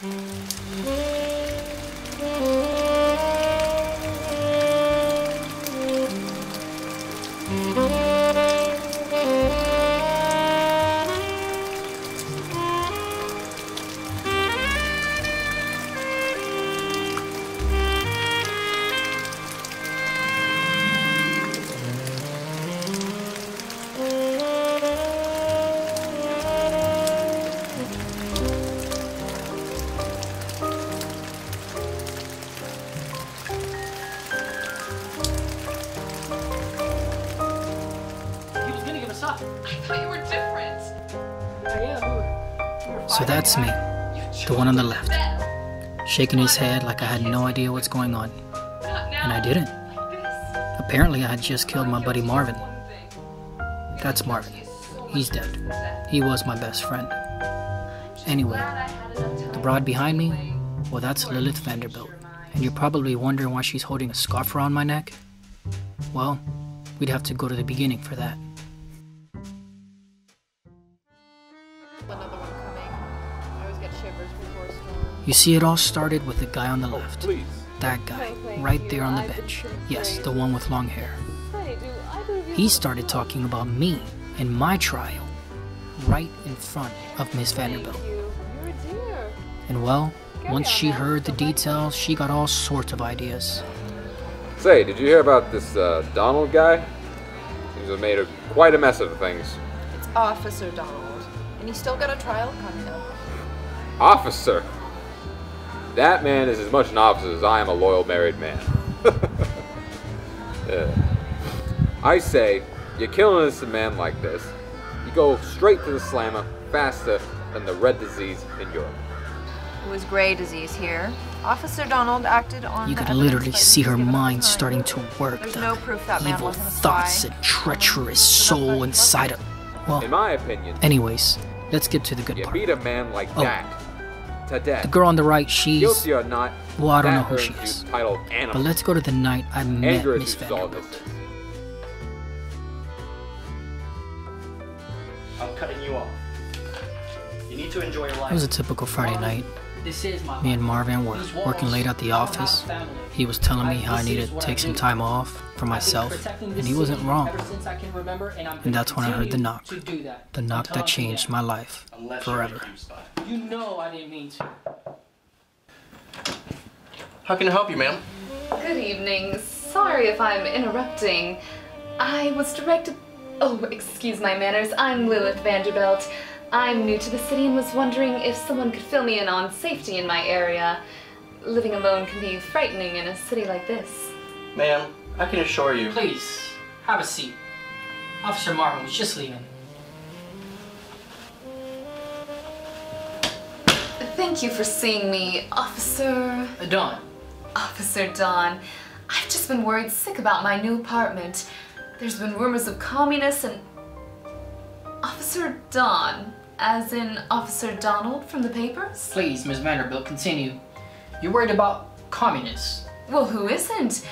So that's me, the one on the left, shaking his head like I had no idea what's going on. And I didn't. Apparently I had just killed my buddy Marvin. That's Marvin. He's dead. He was my best friend. Anyway, the broad behind me, well, that's Lilith Vanderbilt. And you're probably wondering why she's holding a scarf around my neck? Well, we'd have to go to the beginning for that. You see, it all started with the guy on the left. That guy, right there on the bench. Yes, the one with long hair. He started talking about me and my trial, right in front of Miss Vanderbilt. And well, once she heard the details, she got all sorts of ideas. Say, did you hear about this Donald guy? He's made quite a mess of things. It's Officer Donald, and he's still got a trial coming up. Officer? That man is as much an officer as I am a loyal married man. Yeah. I say, you kill an innocent man like this, you go straight to the slammer faster than the red disease in Europe. It was gray disease here. Officer Donald acted on You could literally see her mind starting to work. There's the no proof that man evil wasn't a thoughts spy. and treacherous soul inside her. Well, In my opinion, anyways, let's get to the good you part. beat a man like that to death. The girl on the right, she's... Guilty or not, well, I don't know that who she earns is. you the title animal. But let's go to the night I met Anger Miss is all this. Vanderbilt. I'm cutting you off. You need to enjoy your life. It was a typical Friday night. This is my Me and Marvin were working late at the office. He was telling me how I needed to take some time off for myself, and he wasn't wrong. And that's when I heard the knock. The knock that changed my life forever. You know I didn't mean to. How can I help you, ma'am? Good evening. Sorry if I'm interrupting. I was directed... Oh, excuse my manners. I'm Lilith Vanderbilt. I'm new to the city and was wondering if someone could fill me in on safety in my area. Living alone can be frightening in a city like this. Ma'am, I can assure you. Please, have a seat. Officer Marvin was just leaving. Thank you for seeing me, Officer... Dawn. Officer Dawn. I've just been worried sick about my new apartment. There's been rumors of communists and... Officer Dawn, as in Officer Donald from the papers? Please, Miss Vanderbilt, continue. You're worried about communists. Well, who isn't?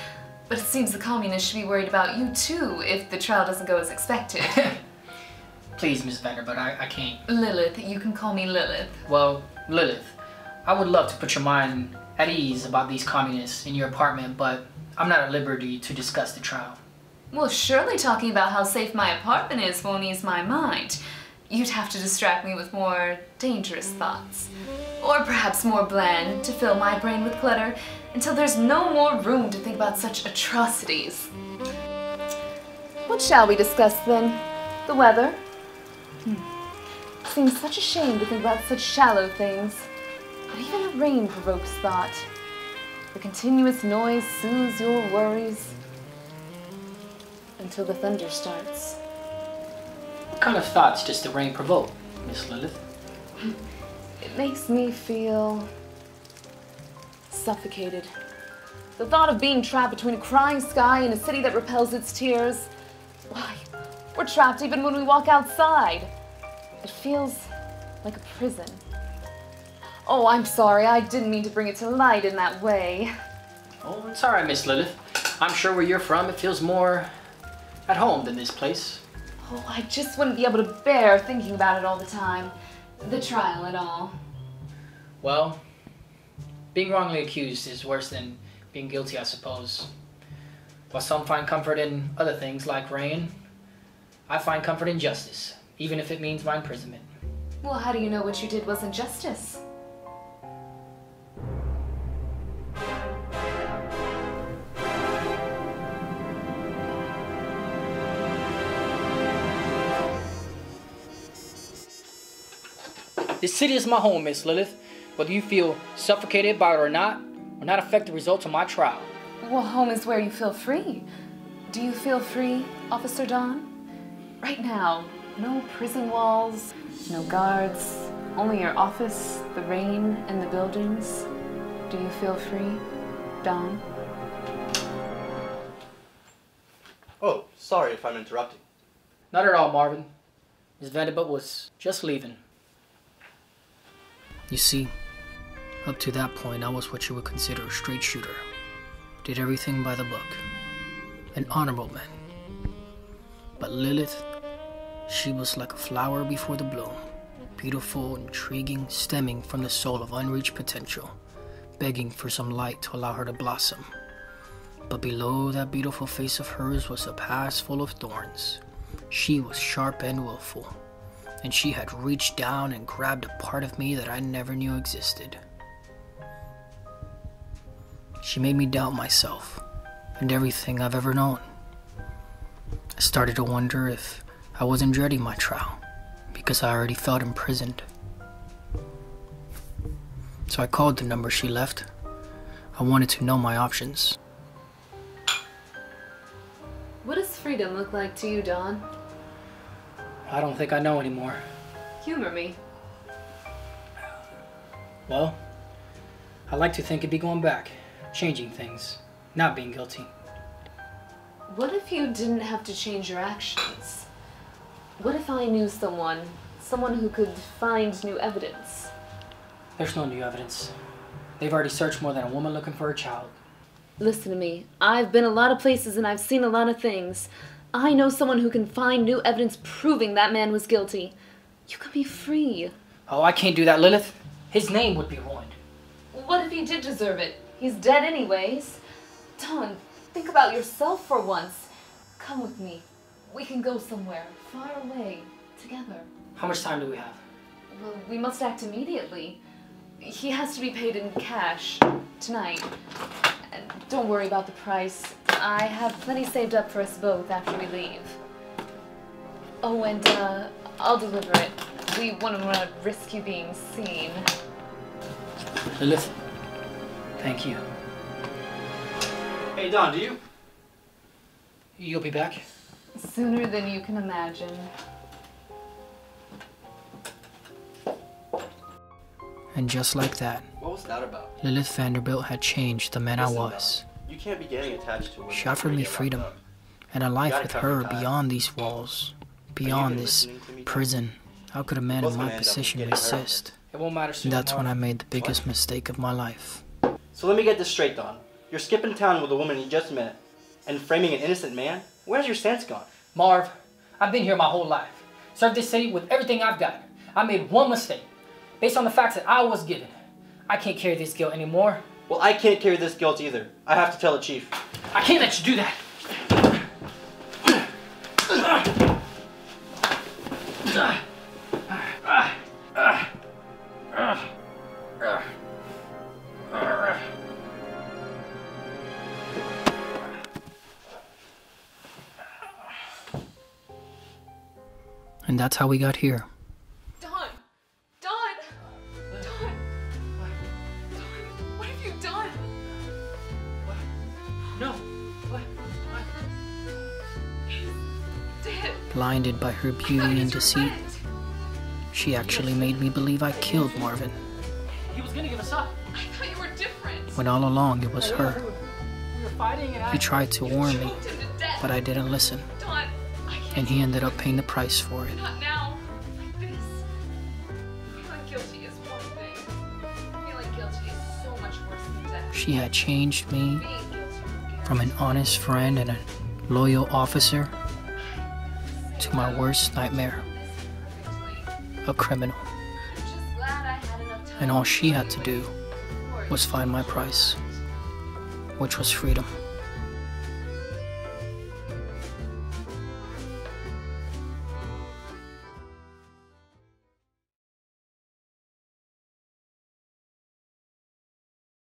But it seems the communists should be worried about you too if the trial doesn't go as expected. Please, Miss Vanderbilt, I can't. Lilith, you can call me Lilith. Well, Lilith, I would love to put your mind at ease about these communists in your apartment, but I'm not at liberty to discuss the trial. Well, surely talking about how safe my apartment is won't ease my mind. You'd have to distract me with more dangerous thoughts. Or perhaps more bland, to fill my brain with clutter until there's no more room to think about such atrocities. What shall we discuss then? The weather? Seems such a shame to think about such shallow things. But even the rain provokes thought. The continuous noise soothes your worries until the thunder starts. What kind of thoughts does the rain provoke, Miss Lilith? It makes me feel suffocated. The thought of being trapped between a crying sky and a city that repels its tears. Why, we're trapped even when we walk outside. It feels like a prison. Oh, I'm sorry, I didn't mean to bring it to light in that way. Oh, it's alright, Miss Lilith. I'm sure where you're from, it feels more at home than this place. Oh, I just wouldn't be able to bear thinking about it all the time. The trial and all. Well, Being wrongly accused is worse than being guilty, I suppose. While some find comfort in other things like rain, I find comfort in justice, even if it means my imprisonment. Well, how do you know what you did wasn't justice? This city is my home, Miss Lilith. Whether you feel suffocated by it or not, will not affect the results of my trial. Well, home is where you feel free. Do you feel free, Officer Dawn? Right now, no prison walls, no guards, only your office, the rain, and the buildings. Do you feel free, Dawn? Oh, sorry if I'm interrupting. Not at all, Marvin. Miss Vanderbilt was just leaving. You see, up to that point, I was what you would consider a straight shooter. Did everything by the book. An honorable man. But Lilith, she was like a flower before the bloom. Beautiful, intriguing, stemming from the soul of unreached potential, begging for some light to allow her to blossom. But below that beautiful face of hers was a past full of thorns. She was sharp and willful, and she had reached down and grabbed a part of me that I never knew existed. She made me doubt myself and everything I've ever known. I started to wonder if I wasn't dreading my trial because I already felt imprisoned. So I called the number she left. I wanted to know my options. What does freedom look like to you, Dawn? I don't think I know anymore. Humor me. Well, I like to think it'd be going back, changing things, not being guilty. What if you didn't have to change your actions? What if I knew someone who could find new evidence? There's no new evidence. They've already searched more than a woman looking for a child. Listen to me. I've been a lot of places and I've seen a lot of things. I know someone who can find new evidence proving that man was guilty. You can be free. Oh, I can't do that, Lilith. His name would be ruined. What if he did deserve it? He's dead anyways. Dawn, think about yourself for once. Come with me. We can go somewhere, far away, together. How much time do we have? Well, we must act immediately. He has to be paid in cash tonight. And don't worry about the price. I have plenty saved up for us both after we leave. Oh, and I'll deliver it. We wouldn't want to risk you being seen. Lilith, thank you. Hey, Don, do you? You'll be back? Sooner than you can imagine. And just like that, What was that about? Lilith Vanderbilt had changed the man I was. You can't be getting attached to women. She offered me freedom and a life with her beyond these walls, beyond this prison. How could a man in my position resist? It won't matter soon. That's when I made the biggest mistake of my life. So let me get this straight, Don. You're skipping town with a woman you just met and framing an innocent man? Where's your sense gone? Marv, I've been here my whole life. Served this city with everything I've got. I made one mistake. Based on the facts that I was given, I can't carry this guilt anymore. Well, I can't carry this guilt either. I have to tell the chief. I can't let you do that. And that's how we got here. Dawn! Dawn! Dawn! Dawn! What have you done? No. He's dead. Blinded by her beauty and deceit, she actually made me believe I killed Marvin. He was gonna give us up. I thought you were different. When all along it was her. We were fighting and He tried to warn me, but I didn't listen. Dawn, I can't. And he ended up paying the price for it. Not now. Like this. Feeling guilty is one thing. Feeling guilty is so much worse than death. She had changed me Being guilty from an honest friend and a loyal officer to my worst nightmare, a criminal. I'm just glad I had enough time. And all she had to do For was find my price, which was freedom.